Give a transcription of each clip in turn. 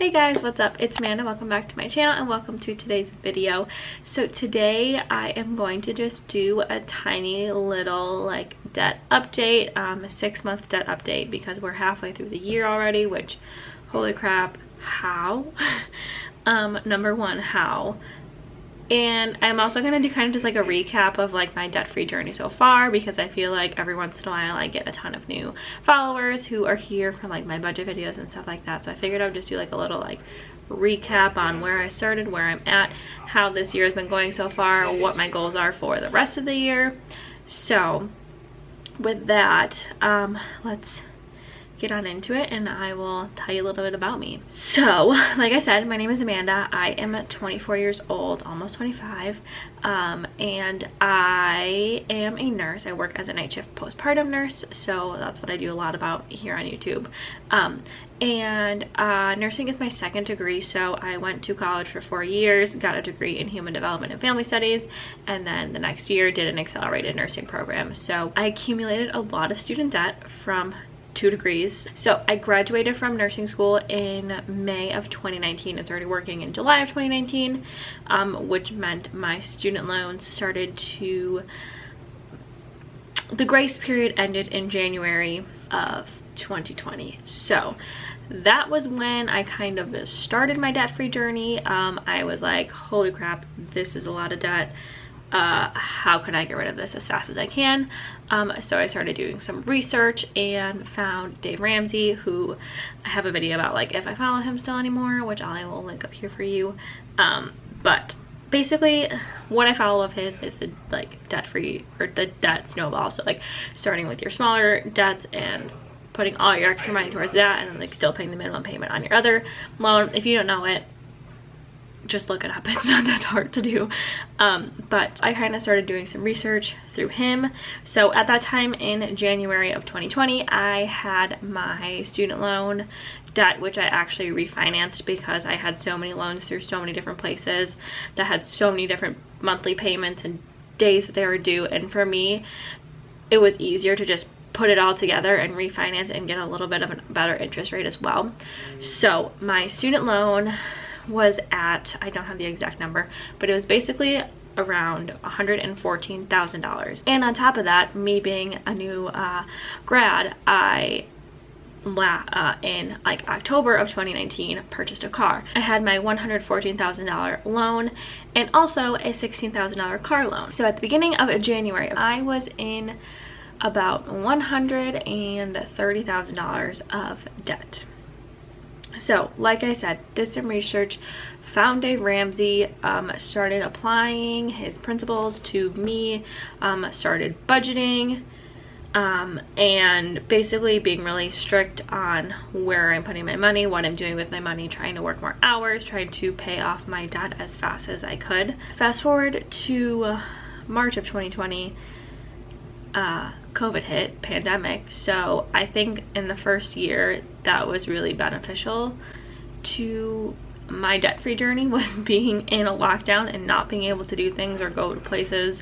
Hey guys, what's up? It's Amanda. Welcome back to my channel and welcome to today's video. So today I am going to just do a tiny little like debt update, a 6-month debt update because we're halfway through the year already, which holy crap, how? Number one, how? And I'm also going to do kind of just like a recap of like my debt-free journey so far, because I feel like every once in a while I get a ton of new followers who are here from like my budget videos and stuff like that. So I figured I would just do like a little like recap on where I started, where I'm at, how this year has been going so far, what my goals are for the rest of the year. So with that, let's get on into it and I will tell you a little bit about me. So like I said, my name is Amanda. I am 24 years old, almost 25, and I am a nurse. I work as a night shift postpartum nurse, so that's what I do a lot about here on YouTube. Nursing is my second degree, so I went to college for 4 years, got a degree in human development and family studies, and then the next year did an accelerated nursing program. So I accumulated a lot of student debt from 2 degrees. So I graduated from nursing school in May of 2019 and started working in July of 2019, which meant my student loans started to, the grace period ended in January of 2020. So that was when I kind of started my debt-free journey. I was like, holy crap, this is a lot of debt. How can I get rid of this as fast as I can? So I started doing some research and found Dave Ramsey, who I have a video about like if I follow him still anymore, which I will link up here for you. But basically what I follow of his is the like debt-free or the debt snowball. So like starting with your smaller debts and putting all your extra money towards that, and then like still paying the minimum payment on your other loan. If you don't know it, just look it up. It's not that hard to do. But I kind of started doing some research through him. So at that time in January of 2020, I had my student loan debt, which I actually refinanced because I had so many loans through so many different places that had so many different monthly payments and days that they were due. And for me, it was easier to just put it all together and refinance and get a little bit of a better interest rate as well. So my student loan was at, I don't have the exact number, but it was basically around $114,000. And on top of that, me being a new grad, I in like October of 2019 purchased a car. I had my $114,000 loan and also a $16,000 car loan. So at the beginning of January, I was in about $130,000 of debt. So like I said, did some research, found Dave Ramsey, started applying his principles to me, started budgeting, and basically being really strict on where I'm putting my money, what I'm doing with my money, trying to work more hours, trying to pay off my debt as fast as I could. Fast forward to March of 2020, COVID hit, pandemic. So I think in the first year that was really beneficial to my debt-free journey, was being in a lockdown and not being able to do things or go to places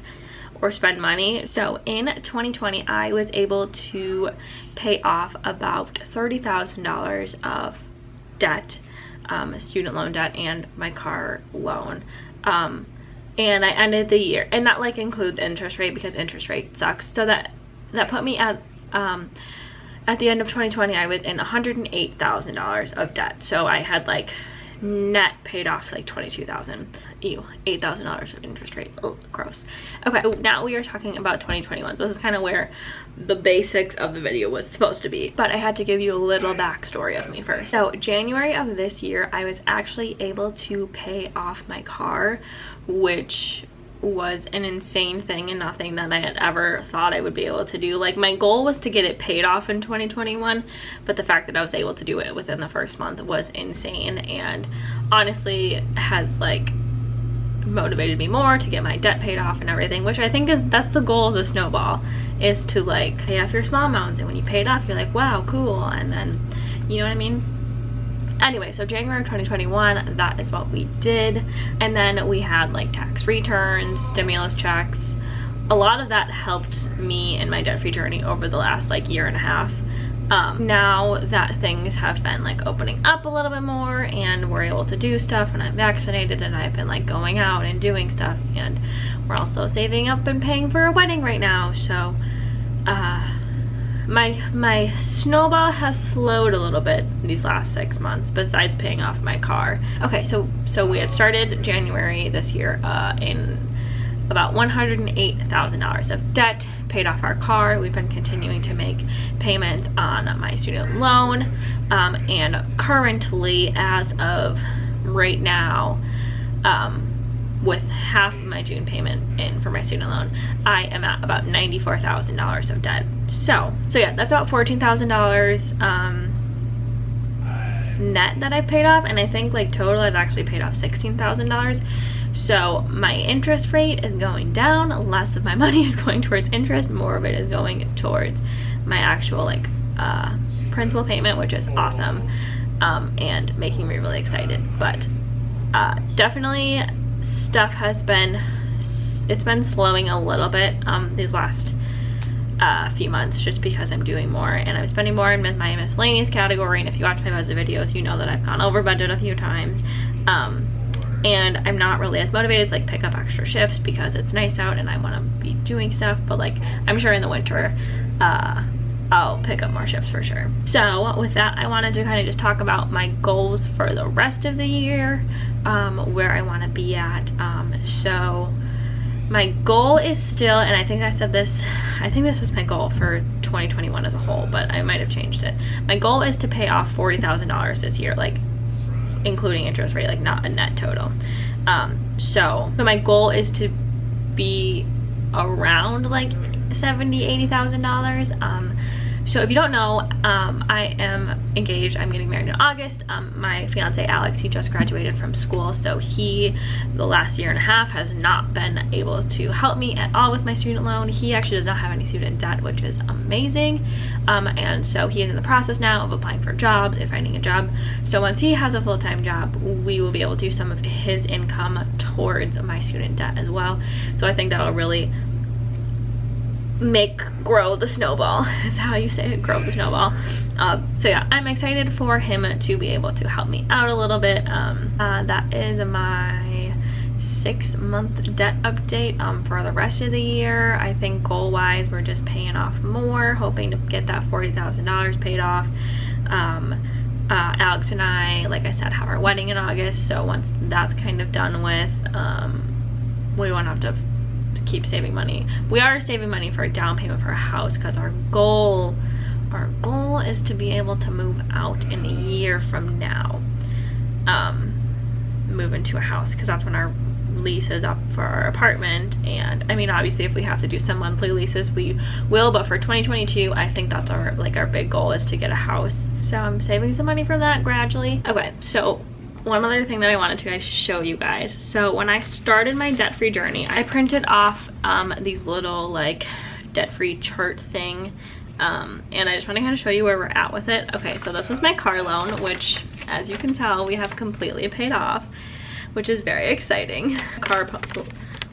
or spend money. So in 2020 I was able to pay off about $30,000 of debt, student loan debt and my car loan. And I ended the year, and that like includes interest rate because interest rate sucks. So that put me at the end of 2020, I was in $108,000 of debt. So I had like net paid off like $22,000. Ew, $8,000 of interest rate. Oh, gross. Okay, now we are talking about 2021. So this is kind of where the basics of the video was supposed to be. But I had to give you a little backstory of me first. So January of this year, I was actually able to pay off my car, which was an insane thing and nothing that I had ever thought I would be able to do. Like my goal was to get it paid off in 2021, but the fact that I was able to do it within the first month was insane, and honestly has like motivated me more to get my debt paid off and everything, which I think that's the goal of the snowball, is to like pay off your small amounts, and when you pay it off you're like, wow, cool, and then you know what I mean. Anyway, so January 2021, that is what we did. And then we had like tax returns, stimulus checks. A lot of that helped me in my debt-free journey over the last like year and a half. Now that things have been like opening up a little bit more and we're able to do stuff and I'm vaccinated and I've been like going out and doing stuff, and we're also saving up and paying for a wedding right now. So my snowball has slowed a little bit these last 6 months besides paying off my car. Okay, so we had started January this year in about $108,000 of debt, paid off our car. We've been continuing to make payments on my student loan, and currently, as of right now, with half of my June payment in for my student loan, I am at about $94,000 of debt. So yeah, that's about $14,000 net that I paid off, and I think like total I've actually paid off $16,000. So my interest rate is going down. Less of my money is going towards interest, more of it is going towards my actual like principal payment, which is awesome, and making me really excited. But definitely stuff has been, it's been slowing a little bit these last few months, just because I'm doing more and I'm spending more in my miscellaneous category. And if you watch my budget videos, you know that I've gone over budget a few times, and I'm not really as motivated to like pick up extra shifts because it's nice out and I want to be doing stuff. But like, I'm sure in the winter I'll pick up more shifts for sure. So with that, I wanted to kind of just talk about my goals for the rest of the year, where I want to be at. So my goal is still, and I think I said this, I think this was my goal for 2021 as a whole, but I might have changed it. My goal is to pay off $40,000 this year, like including interest rate, like not a net total. So my goal is to be around like $70,000-$80,000. So if you don't know, I am engaged. I'm getting married in August. My fiance Alex, he just graduated from school, so he, the last year and a half, has not been able to help me at all with my student loan. He actually does not have any student debt, which is amazing. And so he is in the process now of applying for jobs and finding a job. So once he has a full-time job, we will be able to use some of his income towards my student debt as well. So I think that'll really grow the snowball is how you say it, grow the snowball. So yeah, I'm excited for him to be able to help me out a little bit. That is my 6-month debt update for the rest of the year. I think goal wise we're just paying off more, hoping to get that $40,000 paid off. Alex and I, like I said, have our wedding in August, so once that's kind of done with, we won't have to keep saving money. We are saving money for a down payment for a house, because our goal is to be able to move out in a year from now, move into a house, because that's when our lease is up for our apartment. And I mean, obviously if we have to do some monthly leases, we will, but for 2022 I think that's our big goal, is to get a house. So I'm saving some money from that gradually. Okay, so one other thing that I wanted to show you guys. So when I started my debt-free journey, I printed off these little like debt-free chart thing, and I just want to kind of show you where we're at with it. Okay, so this was my car loan, which as you can tell we have completely paid off, which is very exciting. Car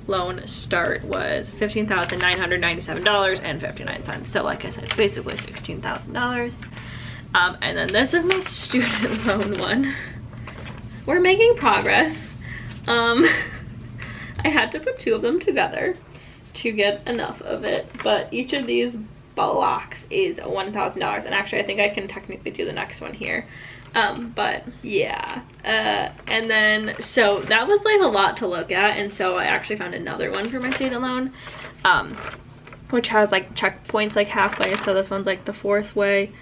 loan start was $15,997.59. So like I said, basically $16,000. And then this is my student loan one. We're making progress. I had to put 2 of them together to get enough of it, but each of these blocks is $1,000, and actually I think I can technically do the next one here. But yeah, and then so that was like a lot to look at, and so I actually found another one for my student loan, which has like checkpoints like halfway. So this one's like the 4th way,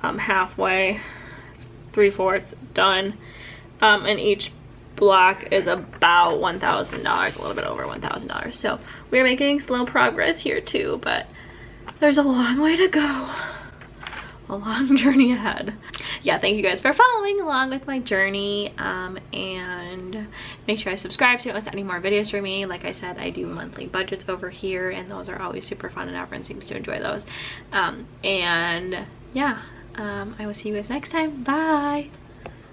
halfway, 3/4 done. And each block is about $1,000, a little bit over $1,000. So we're making slow progress here too, but there's a long way to go, a long journey ahead. Yeah, thank you guys for following along with my journey, and make sure I subscribe so you don't miss any more videos from me. Like I said, I do monthly budgets over here, and those are always super fun, and everyone seems to enjoy those. And yeah, I will see you guys next time. Bye.